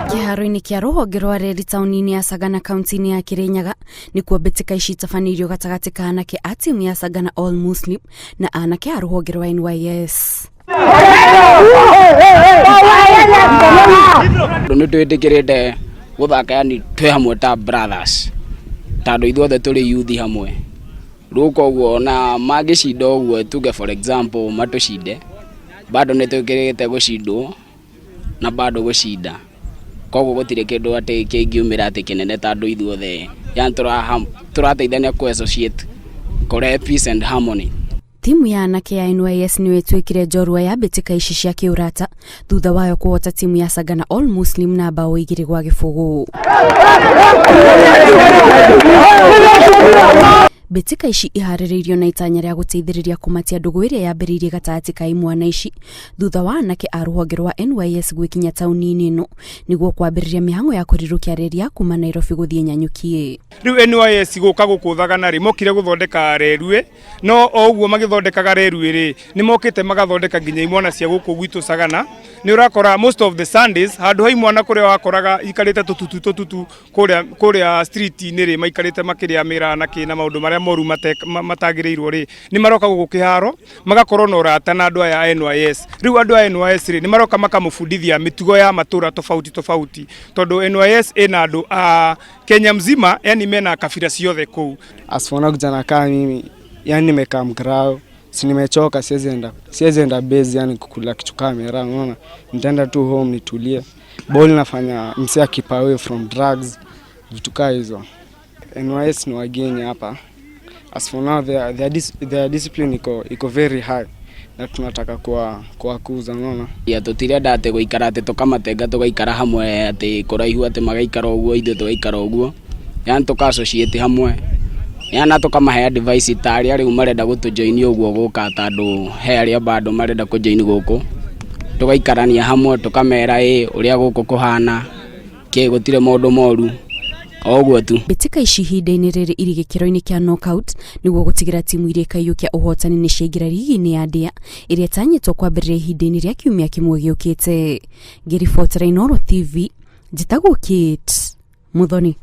Kĩharo-inĩ kĩa rũhonge rwa reri taũni-inĩ ya Sagana kaunti-inĩ ya Kirinyaga nĩkuo mbĩtĩka ici itabanĩirio gatagatĩ ka anake a timu ya Sagana All Muslims na anake a rũhonge rwa NYS. Nĩ twĩtĩkĩrĩte gũthaka yani twĩ hamwe ta brothers tondũ ithuothe tũrĩ youth hamwe. Rĩu koguo na magĩcinda ũguo tuge for example matũcinde bado nĩ twĩkĩrĩte gũcindwo na bado gũcinda. Koguo gũtirĩ kĩndũ atĩ kĩngiumĩra atĩ kĩnene tondũ ithuothe yani tũrateithania ku associate kũrehe peace and harmony. Timu ya anake ya NYS nĩyo ĩtuĩkire njorua ya mbĩtĩka ici cia kĩũrata thutha wayo kũhota timu ya Sagana All Muslims na bao 2-0. Mbĩtĩka ici iharĩrĩirio na itanya rĩa gũteithĩrĩria kũmatia ndũgũ ĩrĩa yambĩrĩirie gatagatĩ ka imwana ici thutha wa anake a rũhonge rwa NYS gwĩkinya taũni-inĩ ĩno nĩguo kwambĩrĩria mĩhang'o ya kũrirũkia reri ya kuma Nairobi gũthiĩ Nyanyuki. Rĩu NYS gũka gũkũ Thagana rĩ mokire gũthondeka rerue no o ũguo magĩthondekaga rerue rĩ nĩ mokĩte magathondeka nginya imwana cia gũkũ gwitũ Sagana. Nĩ ũrakora most of the Sundays handũ ha imwana kũrĩa wakoraga ikarĩte tũtutu kũrĩa street-inĩ rĩ maikarĩte makĩrĩa mĩra na kĩ na maũndũ marĩa moru matagĩrĩirwo rĩ nĩ maroka gũkũ kĩharo magakorwo na ũrata na andũ aya NYS. Rĩu andũ aya NYS rĩ nĩ maroka makamũbundithia mĩtugo ya matũra tofauti tondũ NYS ĩna andũ a Kenya mzima yani mena kabila ciothe kuu. As for now kijana kama mimi yani nimekaa mgrao si nimechoka siwezi enda base yani kukula kitu kamera unaona nitaenda tu home nitulie ball nafanya msia keep away from drugs vitu kama hizo. NYS ni wageni hapa. As for now their discipline iko very high na tunataka kuwakuza unaona. Ya tũtirenda atĩ gũikara atĩ tũkamatenga tũgaikara hamwe atĩ kũraihu atĩ magaikara ũguo ithuĩ tũgaikara ũguo yani tũka-associate hamwe yani tũkamahe advice ta arĩa rĩu marenda gũtũjoin ũguo gũka tondũ he arĩa bado marenda kũjoin gũkũ tũgaikarania hamwe tũkamera ũrĩa gũkũ kũhana kĩ gũtirĩ maũndũ moru oguo tu. Mbĩtĩka ici ihinda-inĩ rĩrĩ irĩ gĩkĩro-inĩ kĩa knockout nĩguo gũtigĩra timu iria ikaiyũkia ũhotani nĩ ciaingĩra rigi-inĩ ya ndĩa ĩrĩa ĩtanyĩtwo kwambĩrĩria ihinda-inĩ rĩa kiumia kĩmwe gĩũkĩte. Ngĩribotera Inooro TV njĩtagwo Kate Muthoni.